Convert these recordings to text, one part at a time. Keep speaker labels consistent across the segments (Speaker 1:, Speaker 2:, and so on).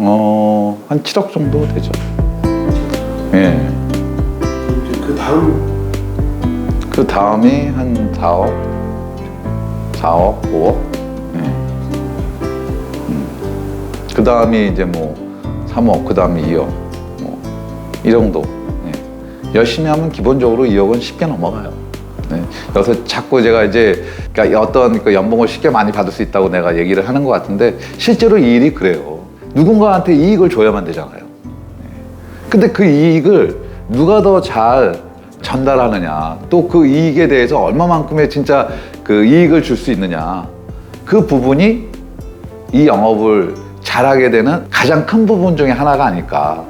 Speaker 1: 한 7억 정도 되죠. 예.
Speaker 2: 이제
Speaker 1: 그 다음이 한 4억, 5억. 예. 그 다음이 이제 뭐 3억, 그 다음이 2억, 뭐 이 정도. 예. 열심히 하면 기본적으로 2억은 쉽게 넘어가요. 네. 그래서 자꾸 제가 이제 그러니까 어떤 그 연봉을 쉽게 많이 받을 수 있다고 내가 얘기를 하는 것 같은데 실제로 이 일이 그래요. 누군가한테 이익을 줘야만 되잖아요. 근데 그 이익을 누가 더 잘 전달하느냐, 또 그 이익에 대해서 얼마만큼의 진짜 그 이익을 줄 수 있느냐, 그 부분이 이 영업을 잘하게 되는 가장 큰 부분 중에 하나가 아닐까.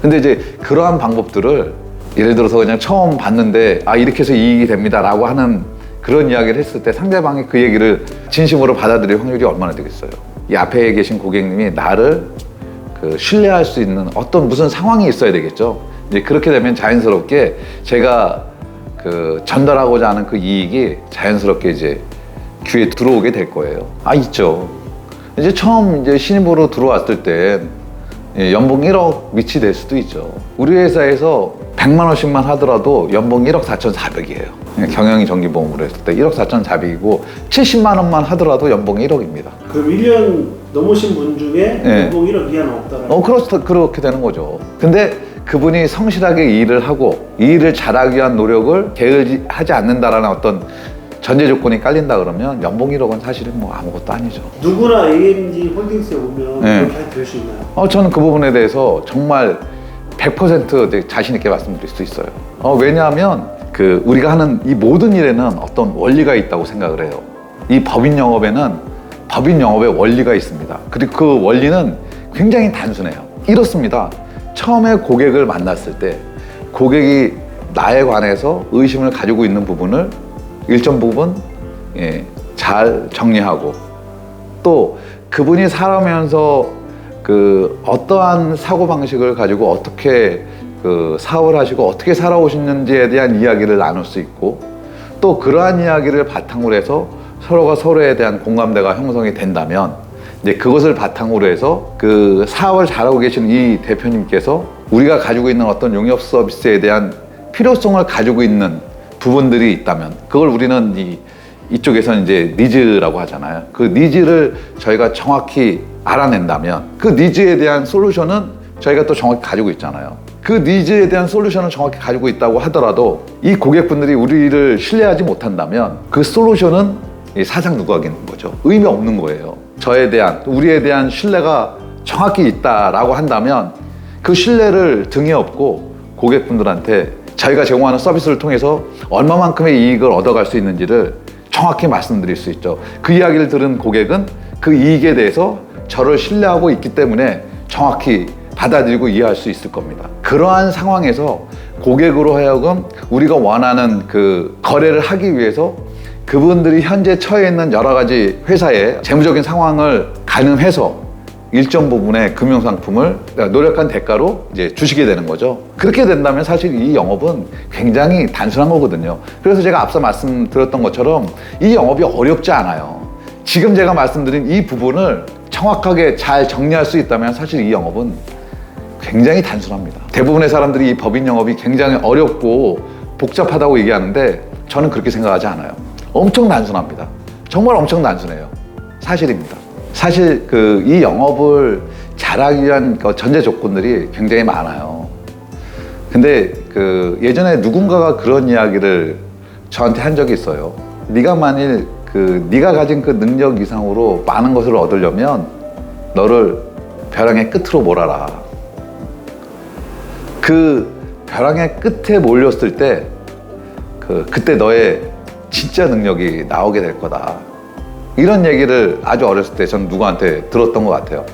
Speaker 1: 근데 이제 그러한 방법들을 예를 들어서 그냥 처음 봤는데 이렇게 해서 이익이 됩니다 라고 하는 그런 이야기를 했을 때 상대방이 그 얘기를 진심으로 받아들일 확률이 얼마나 되겠어요. 이 앞에 계신 고객님이 나를 그 신뢰할 수 있는 어떤 무슨 상황이 있어야 되겠죠. 이제 그렇게 되면 자연스럽게 제가 그 전달하고자 하는 그 이익이 자연스럽게 이제 귀에 들어오게 될 거예요. 있죠. 이제 처음 이제 신입으로 들어왔을 때 연봉 1억 밑이 될 수도 있죠. 우리 회사에서 100만 원씩만 하더라도 연봉 1억 4,400이에요. 경영이 정기보험으로 했을 때 1억 4,400이고 70만 원만 하더라도 연봉 1억입니다.
Speaker 2: 그럼 1년 넘으신 분 중에 연봉 1억 이하는 없다라는
Speaker 1: 그렇게 되는 거죠. 근데 그분이 성실하게 일을 하고 이 일을 잘하기 위한 노력을 게을리하지 않는다라는 어떤 전제 조건이 깔린다 그러면 연봉 1억은 사실은 뭐 아무것도 아니죠.
Speaker 2: 누구나 AMG 홀딩스에 오면 그렇게 될 수 있나요?
Speaker 1: 저는 그 부분에 대해서 정말 100% 자신 있게 말씀드릴 수 있어요. 왜냐하면 그 우리가 하는 이 모든 일에는 어떤 원리가 있다고 생각을 해요. 이 법인 영업에는 법인 영업의 원리가 있습니다. 그리고 그 원리는 굉장히 단순해요. 이렇습니다. 처음에 고객을 만났을 때 고객이 나에 관해서 의심을 가지고 있는 부분을 일정 부분 잘 정리하고, 또 그분이 살아오면서 그 어떠한 사고방식을 가지고 어떻게 그 사업을 하시고 어떻게 살아오셨는지에 대한 이야기를 나눌 수 있고, 또 그러한 이야기를 바탕으로 해서 서로가 서로에 대한 공감대가 형성이 된다면 이제 그것을 바탕으로 해서 그 사업을 잘하고 계신 이 대표님께서 우리가 가지고 있는 어떤 용역 서비스에 대한 필요성을 가지고 있는 부분들이 있다면 그걸 우리는 이쪽에서는 이제 니즈라고 하잖아요. 그 니즈를 저희가 정확히 알아낸다면 그 니즈에 대한 솔루션은 저희가 또 정확히 가지고 있잖아요. 그 니즈에 대한 솔루션을 정확히 가지고 있다고 하더라도 이 고객분들이 우리를 신뢰하지 못한다면 그 솔루션은 사상 누각인 거죠. 의미 없는 거예요. 저에 대한, 우리에 대한 신뢰가 정확히 있다라고 한다면 그 신뢰를 등에 업고 고객분들한테 저희가 제공하는 서비스를 통해서 얼마만큼의 이익을 얻어갈 수 있는지를 정확히 말씀드릴 수 있죠. 그 이야기를 들은 고객은 그 이익에 대해서 저를 신뢰하고 있기 때문에 정확히 받아들이고 이해할 수 있을 겁니다. 그러한 상황에서 고객으로 하여금 우리가 원하는 그 거래를 하기 위해서 그분들이 현재 처해 있는 여러 가지 회사의 재무적인 상황을 가늠해서 일정 부분의 금융상품을 노력한 대가로 이제 주시게 되는 거죠. 그렇게 된다면 사실 이 영업은 굉장히 단순한 거거든요. 그래서 제가 앞서 말씀드렸던 것처럼 이 영업이 어렵지 않아요. 지금 제가 말씀드린 이 부분을 정확하게 잘 정리할 수 있다면 사실 이 영업은 굉장히 단순합니다. 대부분의 사람들이 이 법인 영업이 굉장히 어렵고 복잡하다고 얘기하는데 저는 그렇게 생각하지 않아요. 엄청 단순합니다. 정말 엄청 단순해요. 사실입니다. 사실 이 영업을 잘하기 위한 전제 조건들이 굉장히 많아요. 근데 예전에 누군가가 그런 이야기를 저한테 한 적이 있어요. 네가 만일 네가 가진 그 능력 이상으로 많은 것을 얻으려면 너를 벼랑의 끝으로 몰아라. 그 벼랑의 끝에 몰렸을 때 그때 너의 진짜 능력이 나오게 될 거다. 이런 얘기를 아주 어렸을 때 저는 누구한테 들었던 것 같아요.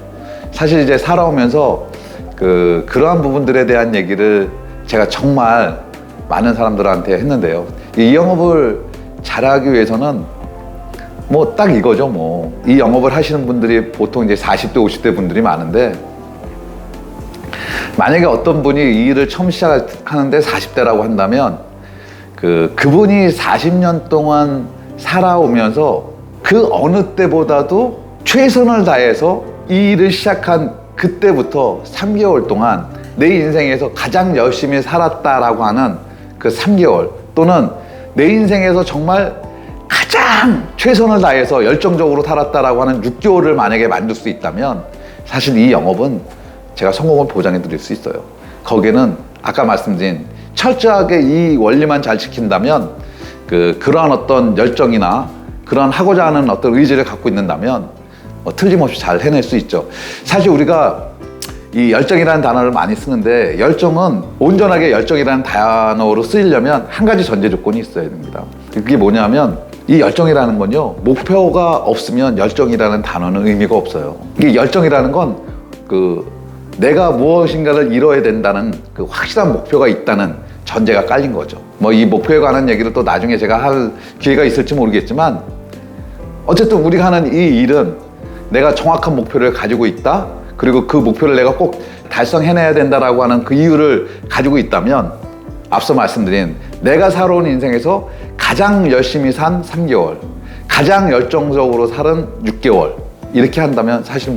Speaker 1: 사실 이제 살아오면서 그러한 부분들에 대한 얘기를 제가 정말 많은 사람들한테 했는데요. 이 영업을 잘하기 위해서는 뭐 딱 이거죠. 이 영업을 하시는 분들이 보통 이제 40대, 50대 분들이 많은데, 만약에 어떤 분이 이 일을 처음 시작하는데 40대라고 한다면 그분이 40년 동안 살아오면서 그 어느 때보다도 최선을 다해서 이 일을 시작한 그때부터 3개월 동안 내 인생에서 가장 열심히 살았다라고 하는 그 3개월 또는 내 인생에서 정말 가장 최선을 다해서 열정적으로 살았다라고 하는 6개월을 만약에 만들 수 있다면 사실 이 영업은 제가 성공을 보장해 드릴 수 있어요. 거기에는 아까 말씀드린 철저하게 이 원리만 잘 지킨다면 그러한 어떤 열정이나 그런 하고자 하는 어떤 의지를 갖고 있는다면 틀림없이 잘 해낼 수 있죠. 사실 우리가 이 열정이라는 단어를 많이 쓰는데 열정은 온전하게 열정이라는 단어로 쓰이려면 한 가지 전제 조건이 있어야 됩니다. 그게 뭐냐면 이 열정이라는 건요, 목표가 없으면 열정이라는 단어는 의미가 없어요. 이게 열정이라는 건 내가 무엇인가를 이뤄야 된다는 그 확실한 목표가 있다는 전제가 깔린 거죠. 뭐 이 목표에 관한 얘기를 또 나중에 제가 할 기회가 있을지 모르겠지만 어쨌든 우리가 하는 이 일은 내가 정확한 목표를 가지고 있다, 그리고 그 목표를 내가 꼭 달성해내야 된다라고 하는 그 이유를 가지고 있다면 앞서 말씀드린 내가 살아온 인생에서 가장 열심히 산 3개월, 가장 열정적으로 살은 6개월 이렇게 한다면 사실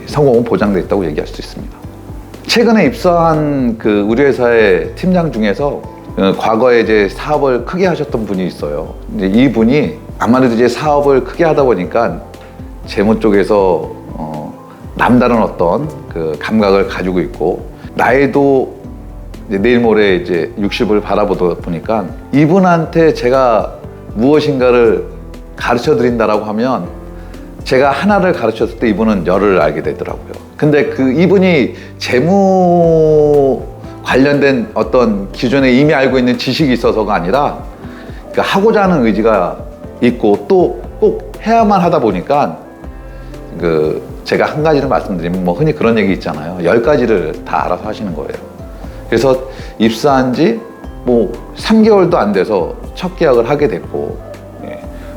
Speaker 1: 성공은 보장되어 있다고 얘기할 수 있습니다. 최근에 입사한 우리 회사의 팀장 중에서 과거에 이제 사업을 크게 하셨던 분이 있어요. 이제 이 분이 아무래도 이제 사업을 크게 하다 보니까 재무 쪽에서 남다른 어떤 감각을 가지고 있고 나이도 이제 내일 모레 이제 60을 바라보다 보니까 이분한테 제가 무엇인가를 가르쳐 드린다라고 하면 제가 하나를 가르쳤을 때 이분은 열을 알게 되더라고요. 근데 이분이 재무 관련된 어떤 기존에 이미 알고 있는 지식이 있어서가 아니라 하고자 하는 의지가 있고 또 꼭 해야만 하다 보니까 제가 한 가지를 말씀드리면 흔히 그런 얘기 있잖아요. 10가지를 다 알아서 하시는 거예요. 그래서 입사한 지 3개월도 안 돼서 첫 계약을 하게 됐고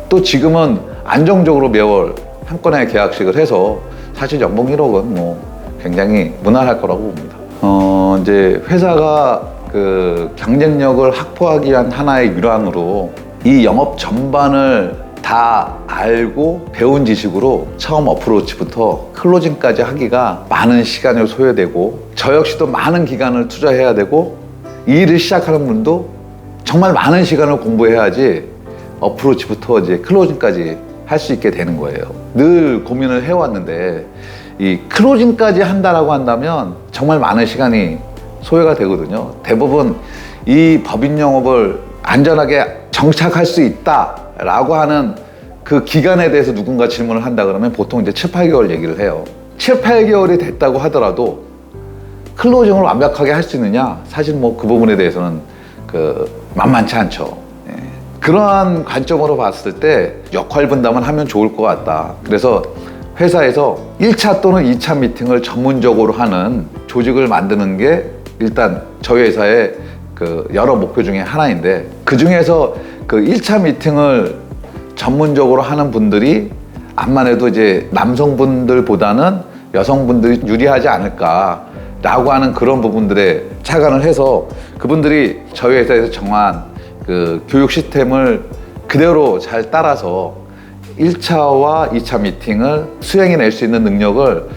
Speaker 1: 또 지금은 안정적으로 매월 한 건의 계약식을 해서 사실 연봉 1억은 굉장히 무난할 거라고 봅니다. 이제 회사가 경쟁력을 확보하기 위한 하나의 일환으로 이 영업 전반을 다 알고 배운 지식으로 처음 어프로치부터 클로징까지 하기가 많은 시간을 소요되고 저 역시도 많은 기간을 투자해야 되고 이 일을 시작하는 분도 정말 많은 시간을 공부해야지 어프로치부터 이제 클로징까지 할 수 있게 되는 거예요. 늘 고민을 해왔는데 이 클로징까지 한다라고 한다면 정말 많은 시간이 소요가 되거든요. 대부분 이 법인 영업을 안전하게 정착할 수 있다라고 하는 그 기간에 대해서 누군가 질문을 한다 그러면 보통 이제 7, 8개월 얘기를 해요. 7, 8개월이 됐다고 하더라도 클로징을 완벽하게 할 수 있느냐? 사실 그 부분에 대해서는 만만치 않죠. 그러한 관점으로 봤을 때 역할 분담을 하면 좋을 것 같다. 그래서 회사에서 1차 또는 2차 미팅을 전문적으로 하는 조직을 만드는 게 일단 저희 회사의 여러 목표 중에 하나인데 그 중에서 1차 미팅을 전문적으로 하는 분들이 암만 해도 이제 남성분들보다는 여성분들이 유리하지 않을까라고 하는 그런 부분들에 착안을 해서 그분들이 저희 회사에서 정한 교육 시스템을 그대로 잘 따라서 1차와 2차 미팅을 수행해낼 수 있는 능력을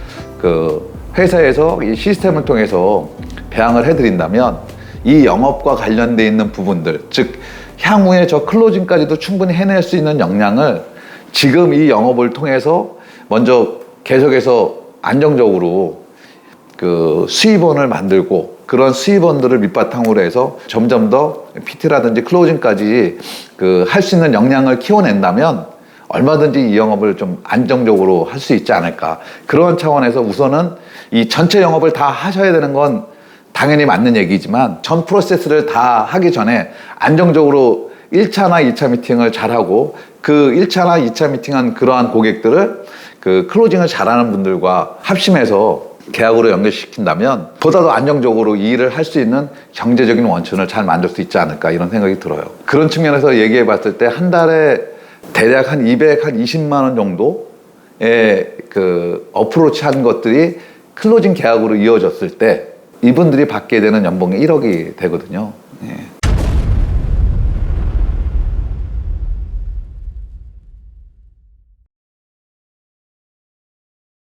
Speaker 1: 회사에서 이 시스템을 통해서 배양을 해드린다면 이 영업과 관련돼 있는 부분들, 즉 향후에 저 클로징까지도 충분히 해낼 수 있는 역량을 지금 이 영업을 통해서 먼저 계속해서 안정적으로 수입원을 만들고 그런 수입원들을 밑바탕으로 해서 점점 더 PT라든지 클로징까지 할 수 있는 역량을 키워낸다면 얼마든지 이 영업을 좀 안정적으로 할 수 있지 않을까. 그런 차원에서 우선은 이 전체 영업을 다 하셔야 되는 건 당연히 맞는 얘기지만 전 프로세스를 다 하기 전에 안정적으로 1차나 2차 미팅을 잘하고 그 1차나 2차 미팅한 그러한 고객들을 클로징을 잘하는 분들과 합심해서 계약으로 연결시킨다면 보다 더 안정적으로 이 일을 할 수 있는 경제적인 원천을 잘 만들 수 있지 않을까 이런 생각이 들어요. 그런 측면에서 얘기해 봤을 때 한 달에 대략 한 220만 원 정도의 어프로치 한 것들이 클로징 계약으로 이어졌을 때 이분들이 받게 되는 연봉이 1억이 되거든요. 예.